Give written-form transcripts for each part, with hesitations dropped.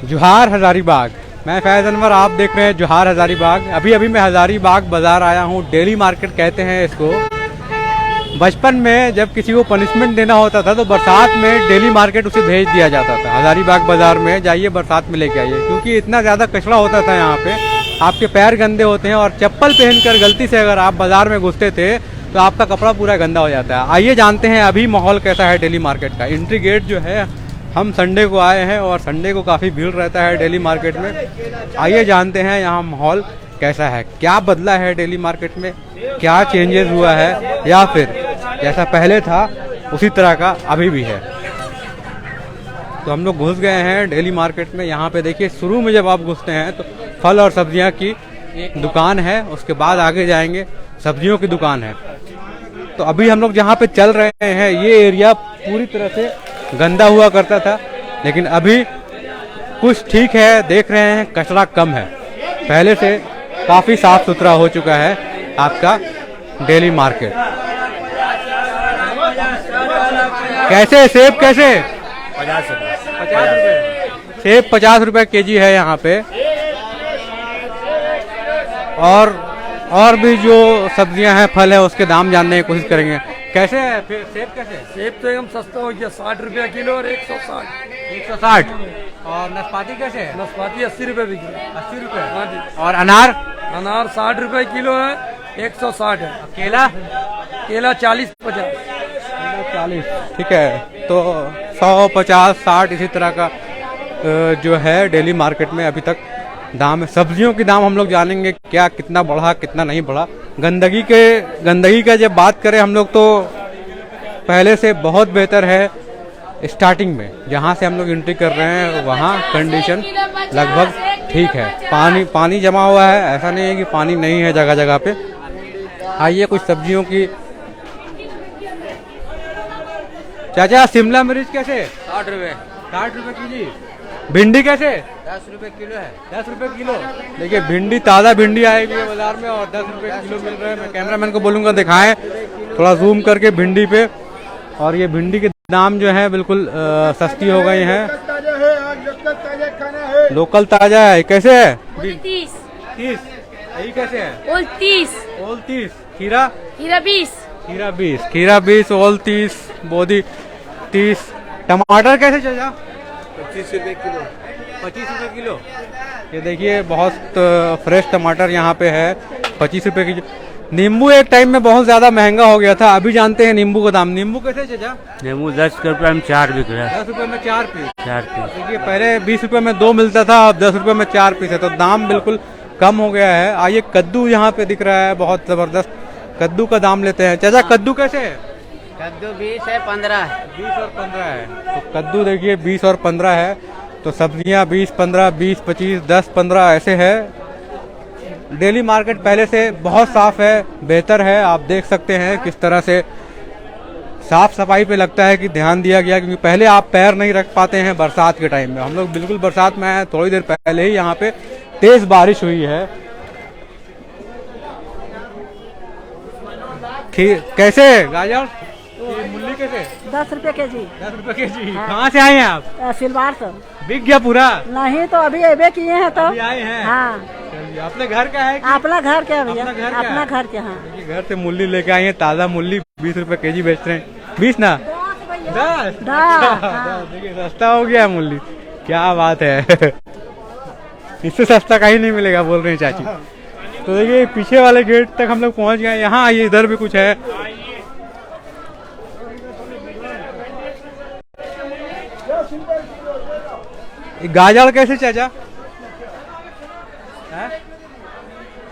जोहार हजारीबाग। मैं फैज़ अनवर, आप देख रहे हैं जोहार हजारीबाग। अभी अभी मैं हजारीबाग बाज़ार आया हूँ। डेली मार्केट कहते हैं इसको। बचपन में जब किसी को पनिशमेंट देना होता था तो बरसात में डेली मार्केट उसे भेज दिया जाता था। हजारीबाग बाज़ार में जाइए, बरसात में लेके आइए, क्योंकि इतना ज़्यादा कचरा होता था यहाँ पे। आपके पैर गंदे होते हैं और चप्पल पहनकर गलती से अगर आप बाज़ार में घुसते थे तो आपका कपड़ा पूरा गंदा हो जाता है। आइए जानते हैं अभी माहौल कैसा है डेली मार्केट का। एंट्री गेट जो है, हम संडे को आए हैं और संडे को काफ़ी भीड़ रहता है डेली मार्केट में। आइए जानते हैं यहाँ माहौल कैसा है, क्या बदला है डेली मार्केट में, क्या चेंजेस हुआ है, या फिर जैसा पहले था उसी तरह का अभी भी है। तो हम लोग घुस गए हैं डेली मार्केट में। यहाँ पे देखिए, शुरू में जब आप घुसते हैं तो फल और सब्जियाँ की एक दुकान है, उसके बाद आगे जाएंगे सब्जियों की दुकान है। तो अभी हम लोग जहाँ पे चल रहे हैं ये एरिया पूरी तरह से गंदा हुआ करता था, लेकिन अभी कुछ ठीक है। देख रहे हैं कचरा कम है, पहले से काफ़ी साफ सुथरा हो चुका है आपका डेली मार्केट। कैसे सेब, कैसे 50 रुपये। 50 रुपये सेब 50 रुपये केजी है यहाँ पे। और भी जो सब्जियां हैं, फल है, उसके दाम जानने की कोशिश करेंगे। कैसे है फिर सेब? कैसे सेब तो एकदम सस्ता हो गया, 60 रुपया किलो और 160। 160। और नाशपाती कैसे है? नाशपाती 80 रुपये बिकी। 80 रुपये। हाँ जी। और अनार? अनार 60 रुपये किलो है, 160 है। केला? केला 40-50। 40। ठीक है, तो 100, 50, 60 इसी तरह का जो है डेली मार्केट में अभी तक दाम है। सब्जियों के दाम हम लोग जानेंगे, क्या कितना बढ़ा कितना नहीं बढ़ा। गंदगी का जब बात करें हम लोग, तो पहले से बहुत बेहतर है। स्टार्टिंग में जहाँ से हम लोग एंट्री कर रहे हैं वहाँ कंडीशन लगभग ठीक है। पानी जमा हुआ है, ऐसा नहीं है कि पानी नहीं है जगह जगह पे। आइए कुछ सब्जियों की। चाचा, शिमला मिर्च कैसे? 60 रुपये। 60 रुपये केजी। भिंडी कैसे? 10 रुपये किलो है। 10 रुपये किलो। देखिए भिंडी, ताज़ा भिंडी आई हुई है बाजार में और 10 रुपये किलो मिल रहा है। मैं कैमरामैन को बोलूँगा दिखाएं थोड़ा जूम करके भिंडी पे। और ये भिंडी के दाम जो है बिल्कुल सस्ती हो गई हैं। लोकल ताज़ा है। कैसे है? 30। 30। यही कैसे है? ओल 30। ओल 30। खीरा? हीरा 20। खीरा 20। खीरा 20, ओल 30, बोदी 30। टमाटर कैसे चाचा? 25 रुपये किलो। 25 रुपये किलो। ये देखिए बहुत फ्रेश टमाटर यहाँ पे है, 25 रुपये की। नींबू एक टाइम में बहुत ज़्यादा महंगा हो गया था, अभी जानते हैं नींबू का दाम। नींबू कैसे चाचा? नींबू 10 रुपये में 4 बिक रहा है। 10 रुपये में 4 पीस। 4 पीस। देखिए पहले 20 रुपये में 2 मिलता था, अब 10 रुपये में 4 पीस है, तो दाम बिल्कुल कम हो गया है। आइए कद्दू यहाँ पे दिख रहा है, बहुत ज़बरदस्त। कद्दू का दाम लेते हैं। चाचा कद्दू कैसे है? कद्दू 20 है, 15 है। 20 और 15 है। तो कद्दू देखिए 20 और 15 है। तो सब्जियां 20, 15, 20, 25, 10, 15 ऐसे है। डेली मार्केट पहले से बहुत साफ है, बेहतर है। आप देख सकते हैं किस तरह से साफ सफाई पे लगता है कि ध्यान दिया गया, क्योंकि पहले आप पैर नहीं रख पाते हैं बरसात के टाइम में। हम लोग बिल्कुल बरसात में आए, थोड़ी देर पहले ही यहाँ पे तेज बारिश हुई है। कैसे गाजर? मूली कैसे? 10 रुपये केजी। 10 रुपये केजी। कहाँ से आए हैं आप? सिलवार से। बिक गया पूरा? नहीं तो अभी अबे किए हैं तो अभी आए हैं। हाँ। चलिए, अपने घर का है कि? अपना घर के भैया, अपना घर का अपना है? घर के। हाँ। देखिए घर से मूली लेके आए हैं, ताज़ा मूली 20 रुपये केजी बेच रहे हैं। 20 ना? 10। देखिए सस्ता हो गया मूली, क्या बात है। इससे सस्ता कहीं नहीं मिलेगा बोल रहे हैं चाची। तो देखिए पीछे वाले गेट तक हम लोग पहुंच गए। यहाँ आइए, इधर भी कुछ है। गाजर कैसे चाचा?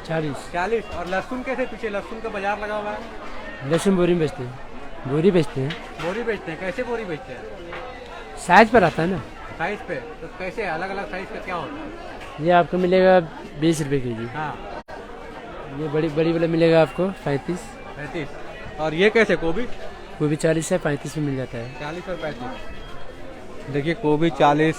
40। और लहसुन कैसे? पीछे लहसुन का बाजार लगा हुआ है। लहसुन बोरी में बेचते हैं, बोरी बेचते हैं। बोरी बेचते हैं? कैसे बोरी बेचते हैं? साइज पर आता है ना। साइज पे? तो कैसे अलग अलग साइज का क्या होता है? ये आपको मिलेगा 20 रुपये केजी। हाँ। ये बड़ी वाला मिलेगा आपको 35। 35। और ये कैसे गोभी? वो भी 40 से 35 में मिल जाता है। 40 और 35। देखिए गोभी 40,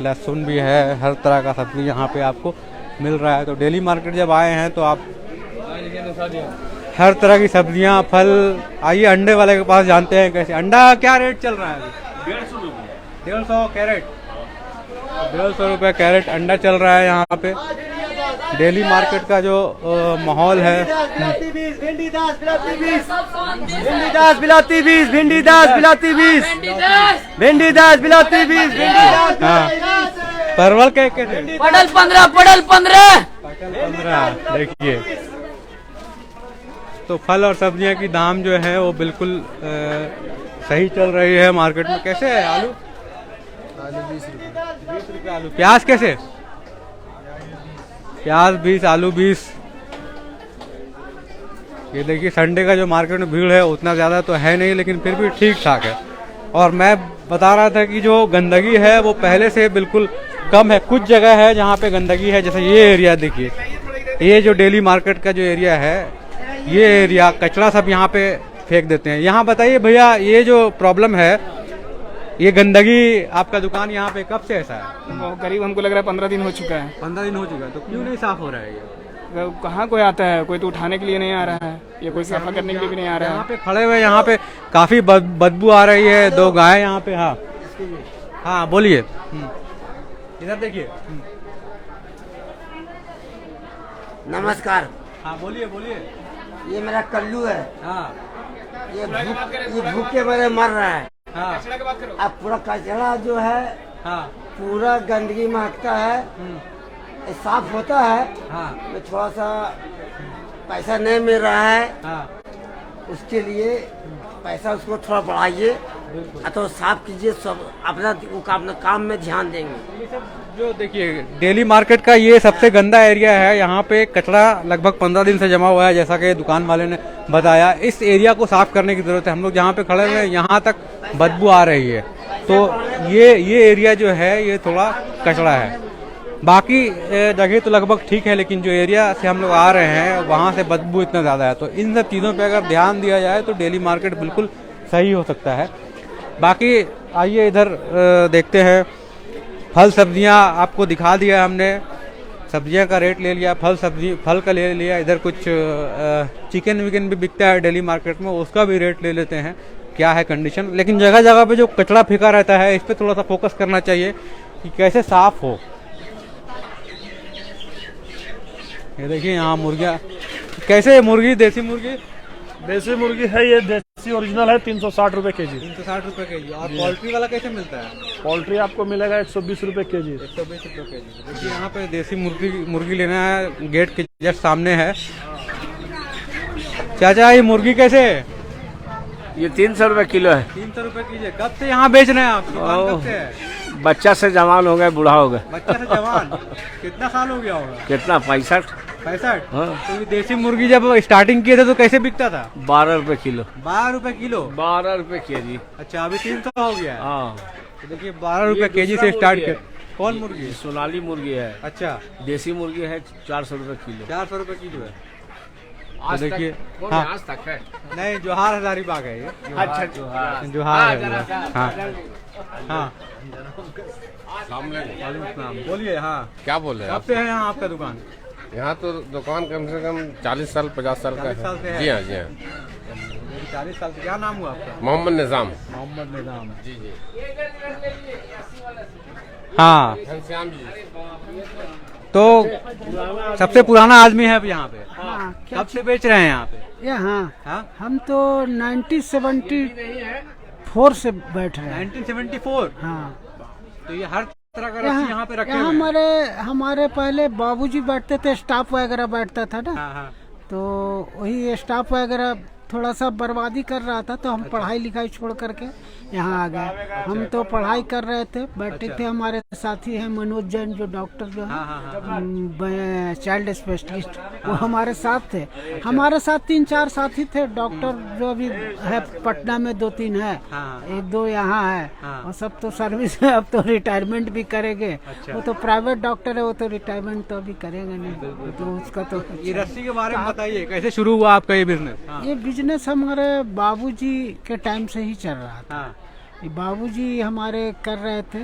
लहसुन भी है, हर तरह का सब्जी यहाँ पे आपको मिल रहा है। तो डेली मार्केट जब आए हैं तो आप हर तरह की सब्जियाँ, फल। आइए अंडे वाले के पास जानते हैं कैसे। अंडा क्या रेट चल रहा है अभी? 150 कैरेट, 150 रुपये कैरेट अंडा चल रहा है यहाँ पे। डेली मार्केट का जो माहौल है। भिंडी 10 बिलाती 20, भिंडी 10 बिलाती 20, भिंडी 10 बिलाती 20, भिंडी 10 बिलाती 20, भिंडी 10। हाँ, परवल के कैसे? पटल 15, पटल 15। 15। देखिए, तो फल और सब्जियां की दाम जो है वो बिल्कुल सही चल रही है मार्केट में। कैसे है आलू? आलू 20 रुपये आलू। प्याज कैसे? प्याज 20, आलू 20। ये देखिए, संडे का जो मार्केट में भीड़ है उतना ज़्यादा तो है नहीं, लेकिन फिर भी ठीक ठाक है। और मैं बता रहा था कि जो गंदगी है वो पहले से बिल्कुल कम है। कुछ जगह है जहाँ पे गंदगी है, जैसे ये एरिया देखिए, ये जो डेली मार्केट का जो एरिया है, ये एरिया कचरा सब यहाँ पे फेंक देते हैं। यहाँ बताइए भैया, ये जो प्रॉब्लम है, ये गंदगी, आपका दुकान यहाँ पे कब से ऐसा है? करीब हमको लग रहा है 15 दिन हो चुका है। 15 दिन हो चुका है, तो क्यों नहीं साफ हो रहा है ये? कहाँ कोई आता है? कोई तो उठाने के लिए नहीं आ रहा है, या कोई सफा करने के लिए भी नहीं आ रहा यहाँ है। पे खड़े हुए, यहाँ पे काफी बदबू आ रही है। 2 गाय यहाँ पे। हाँ हाँ, बोलिए। इधर देखिए। नमस्कार। हाँ, बोलिए बोलिए। ये मेरा कल्लू है। हाँ ये भूखे मारे मर रहा है। हाँ अब पूरा कचरा जो है, हाँ पूरा गंदगी महकता है। ये साफ होता है, हाँ मैं थोड़ा सा पैसा नहीं मिल रहा है, हाँ, उसके लिए पैसा उसको थोड़ा बढ़ाइए, तो साफ कीजिए। सब अपना काम में ध्यान देंगे। ये सब जो देखिए, डेली मार्केट का ये सबसे गंदा एरिया है। यहाँ पे कचरा लगभग 15 दिन से जमा हुआ है, जैसा कि दुकान वाले ने बताया। इस एरिया को साफ करने की जरूरत है। हम लोग जहाँ पे खड़े हुए हैं, यहाँ तक बदबू आ रही है। तो ये एरिया जो है, ये थोड़ा कचरा है। बाकी जगह तो लगभग ठीक है, लेकिन जो एरिया से हम लोग आ रहे हैं वहाँ से बदबू इतना ज़्यादा है। तो इन सब चीज़ों पे अगर ध्यान दिया जाए तो डेली मार्केट बिल्कुल सही हो सकता है। बाकी आइए इधर देखते हैं। फल सब्जियां आपको दिखा दिया हमने, सब्जियां का रेट ले लिया, फल का ले लिया। इधर कुछ चिकन विकन भी बिकता है डेली मार्केट में, उसका भी रेट ले लेते हैं क्या है कंडीशन। लेकिन जगह जगह पे जो कचरा फेंका रहता है, इस पर थोड़ा सा फोकस करना चाहिए कि कैसे साफ हो। ये देखिए, यहाँ मुर्गियाँ कैसे, मुर्गी देसी मुर्गी है, ये देसी ओरिजिनल है, 360 रुपए केजी। 360 रुपए केजी। और पोल्ट्री वाला कैसे मिलता है? पोल्ट्री आपको मिलेगा 120 रुपए केजी। 120 रुपए केजी। देखिए, यहाँ पे देसी मुर्गी लेना है, गेट के जस्ट सामने है। चाचा, ये मुर्गी कैसे है? ये 300 रुपए किलो है। 300 रुपए कीजिए। कब से यहाँ बेच रहे हैं आप? दुकान कब से है? बच्चा से जवान हो गए, बूढ़ा हो गए। बच्चा से जवान कितना साल हो गया होगा? कितना? 65। 65। हाँ। तो ये देसी मुर्गी जब स्टार्टिंग किए थे तो कैसे बिकता था? 12 रुपए किलो। 12 रुपए किलो? 12 रुपए केजी। अच्छा, अभी 300 हो गया है। हाँ, तो देखिए, 12 रुपए केजी से स्टार्ट किया। कौन मुर्गी? सोनाली मुर्गी है। अच्छा, देसी मुर्गी है 400 रुपए किलो। 400 रुपए किलो है। आज देखिए, तक हाँ। आज तक है। नहीं, जोहार हजारीबाग है ये। अच्छा, जोहार है। हाँ हाँ, बोलिए। हाँ, क्या बोल रहे हैं कब से है यहाँ आपका दुकान? यहाँ तो दुकान कम से कम 40 साल 50 साल का 40 साल से है। जी हाँ, जी हाँ। 40 साल से। क्या नाम हुआ आपका? मोहम्मद निजाम। मोहम्मद निजाम। जी जी। हाँ, घनश्याम जी। तो सबसे पुराना आदमी है अब यहाँ पे। हाँ, कब से बेच रहे हैं यहाँ पे? हाँ, हाँ, हम तो 1974 से बैठ रहे हैं। 1974। हाँ, तो ये हर तरह का रस्सी यहाँ पे रखे हुए हैं। हमारे पहले बाबूजी बैठते थे, स्टाफ वगैरह बैठता था ना, हाँ हाँ। तो वही स्टाफ वगैरह थोड़ा सा बर्बादी कर रहा था, तो हम पढ़ाई लिखाई छोड़ करके यहाँ आ गए। हम तो पढ़ाई कर रहे थे, बैठे थे। हमारे साथी हैं मनोज जैन, जो डॉक्टर जो है, चाइल्ड स्पेशलिस्ट, वो हमारे साथ थे। हमारे साथ 3-4 साथी थे डॉक्टर, जो अभी है पटना में 2-3 है, 1-2 यहाँ है, और सब तो सर्विस है। अब तो रिटायरमेंट भी करेंगे। वो तो प्राइवेट डॉक्टर है, वो तो रिटायरमेंट तो अभी करेंगे नहीं, तो उसका तो। ये रस्सी के बारे में बताइए, कैसे शुरू हुआ आपका ये बिजनेस? ये बिजनेस हमारे बाबूजी के टाइम से ही चल रहा था। बाबूजी हमारे कर रहे थे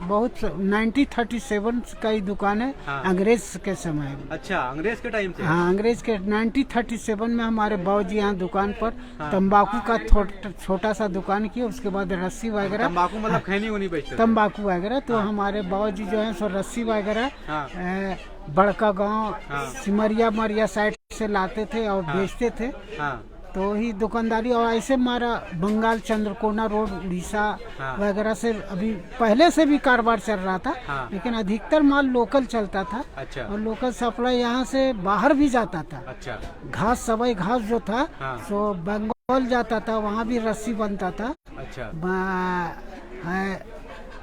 बहुत 1937 का ही दुकान है। हाँ। अंग्रेज के समय में। अच्छा, अंग्रेज के टाइम से। हाँ, अंग्रेज के 1937 में हमारे बाबूजी यहाँ दुकान पर तंबाकू का छोटा सा दुकान किया। उसके बाद रस्सी वगैरह, तंबाकू मतलब खैनी उनी बेचते थे। तंबाकू वगैरह। तो हमारे बाबूजी जो है सो रस्सी वगैरह बड़का गांव सिमरिया मरिया साइड से लाते थे और बेचते थे। तो ही दुकानदारी। और ऐसे हमारा बंगाल चंद्रकोना रोड उड़ीसा वगैरह से अभी पहले से भी कारोबार चल रहा था। लेकिन अधिकतर माल लोकल चलता था। अच्छा। और लोकल सप्लाई यहाँ से बाहर भी जाता था। अच्छा। घास सवाई घास जो था सो बंगाल जाता था, वहाँ भी रस्सी बनता था। अच्छा।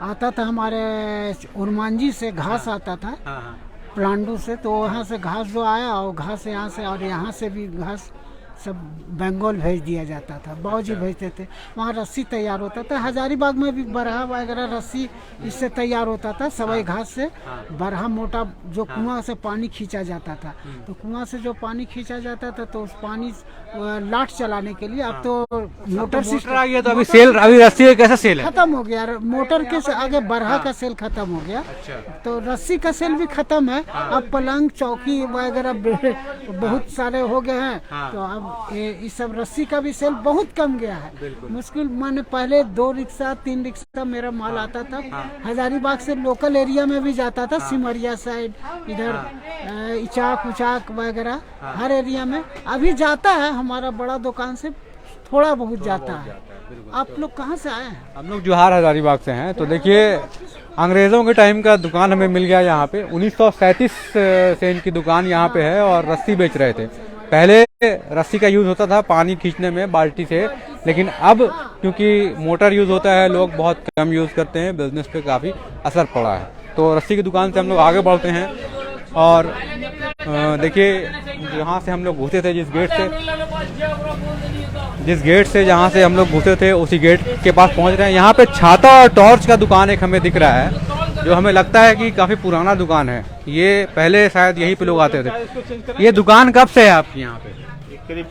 आता था हमारे उर्मांजी से घास आता था प्लांडू से। तो वहाँ से घास जो आया और घास यहाँ से और यहाँ से भी घास सब बंगाल भेज दिया जाता था। बाबूजी भेजते थे। वहाँ रस्सी तैयार होता था। हजारीबाग में भी बरहा वगैरह रस्सी इससे तैयार होता था, सवाई घास से। बरहा मोटा जो कुआं से पानी खींचा जाता था। तो कुआं से जो पानी खींचा जाता था तो उस पानी लाट चलाने के लिए अब तो मोटर सिस्टम आ गया। तो अभी सेल, अभी रस्सी का कैसा सेल है? खत्म हो गया। मोटर के से आगे बरहा का सेल खत्म हो गया। तो रस्सी का सेल भी खत्म है। अब पलंग चौकी वगैरह बहुत सारे हो गए हैं। तो अब इस सब रस्सी का भी सेल बहुत कम गया है। मुश्किल माने पहले 2 रिक्शा 3 रिक्शा मेरा माल आता था। हजारीबाग से लोकल एरिया में भी जाता था, सिमरिया साइड, इधर इचाक उचाक वगैरह हर एरिया में अभी जाता है। हमारा बड़ा दुकान से थोड़ा बहुत जाता है। आप लोग कहाँ से आए हैं? हम लोग जोहार हजारीबाग से हैं। तो देखिए, अंग्रेज़ों के टाइम का दुकान हमें मिल गया यहाँ पे। 1937 से इनकी दुकान यहाँ पे है और रस्सी बेच रहे थे। पहले रस्सी का यूज़ होता था पानी खींचने में बाल्टी से, लेकिन अब क्योंकि मोटर यूज़ होता है, लोग बहुत कम यूज़ करते हैं, बिजनेस पे काफ़ी असर पड़ा है। तो रस्सी की दुकान से हम लोग आगे बढ़ते हैं। और देखिए, यहाँ से हम लोग घुसे थे जिस गेट से जहाँ से हम लोग घुसे थे उसी गेट के पास पहुँच रहे हैं। यहाँ पे छाता और टॉर्च का दुकान एक हमें दिख रहा है, जो हमें लगता है कि काफ़ी पुराना दुकान है। ये पहले शायद यहीं पे लोग आते थे। ये दुकान कब से है आपकी यहाँ पे? करीब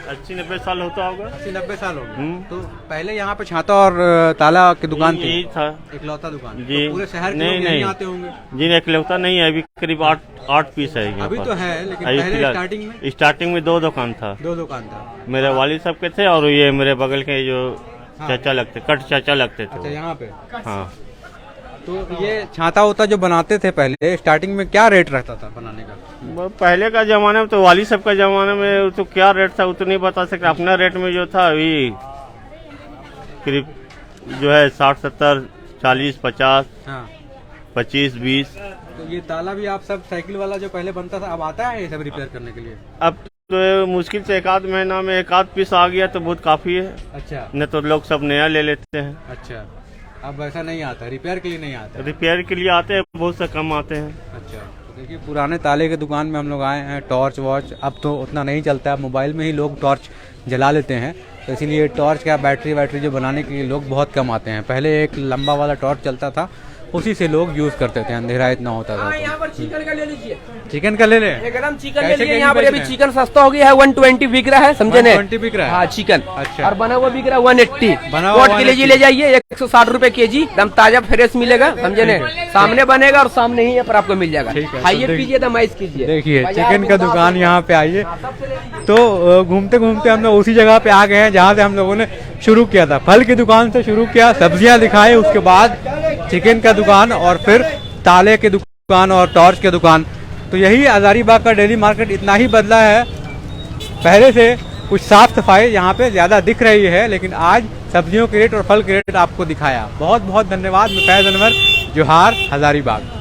80-90 साल होता होगा। 80-90 साल हो गए। तो पहले यहाँ पे छाता और ताला की दुकान थी? यही था, इकलौता दुकान जी। तो पूरे शहर के लोग यहीं आते होंगे? जी, इकलौता नहीं है, अभी करीब 8 पीस है यहाँ अभी पर। तो है, लेकिन पहले स्टार्टिंग में 2 दुकान था। 2 दुकान था। मेरे वालिद साहब के थे और ये मेरे बगल के जो चाचा लगते, कट चाचा लगते थे। अच्छा, यहाँ पे। हाँ। तो ये छाता होता जो बनाते थे पहले, स्टार्टिंग में क्या रेट रहता था बनाने का? पहले का जमाने में तो वाली सब का जमाने में तो क्या रेट था वो तो नहीं बता सकते। अपना रेट में जो था अभी करीब जो है 60-70, 40-50, 25-20। तो ये ताला भी आप सब साइकिल वाला जो पहले बनता था अब आता है ये सब रिपेयर करने के लिए? अब तो मुश्किल से 1 आध महीना में 1 आध पीस आ गया तो बहुत काफी है। अच्छा। नहीं तो लोग सब नया ले लेते हैं। अच्छा, अब ऐसा नहीं आता, रिपेयर के लिए नहीं आता? रिपेयर के लिए आते हैं, बहुत से कम आते हैं। अच्छा। तो देखिए, पुराने ताले की दुकान में हम लोग आए हैं। टॉर्च वॉर्च अब तो उतना नहीं चलता है, मोबाइल में ही लोग टॉर्च जला लेते हैं। तो इसीलिए टॉर्च का बैटरी वैटरी जो बनाने के लिए लोग बहुत कम आते हैं। पहले एक लंबा वाला टॉर्च चलता था, उसी से लोग यूज करते थे, अंधेरा इतना होता था। यहाँ पर चिकन का ले लीजिए, चिकन का ले ले, एकदम चिकन ले लीजिए। यहाँ पर अभी चिकन सस्ता हो गया है, 120 बिक रहा है, समझे ना? 120 बिक रहा है। हाँ, चिकन। अच्छा। और बना हुआ बिक रहा है 180। कोट के लीजिए, ले जाइए, 160 रुपए केजी, एकदम ताजा फ्रेश मिलेगा, समझे ना? सामने बनेगा और सामने ही पर आपको मिल जाएगा। खाइए पीजिए, दमाइश कीजिए। देखिए, चिकन का दुकान यहाँ पे आइए। तो घूमते घूमते हम लोग उसी जगह पे आ गए हैं जहाँ से हम लोगों ने शुरू किया था। फल की दुकान से शुरू किया, सब्जियां दिखाए, उसके बाद चिकन का दुकान और फिर ताले की दुकान और टॉर्च की दुकान। तो यही हजारीबाग का डेली मार्केट इतना ही बदला है। पहले से कुछ साफ सफाई यहाँ पे ज़्यादा दिख रही है, लेकिन आज सब्जियों के रेट और फल के रेट आपको दिखाया। बहुत बहुत धन्यवाद। मैं फैज़ अनवर, जोहार हजारीबाग।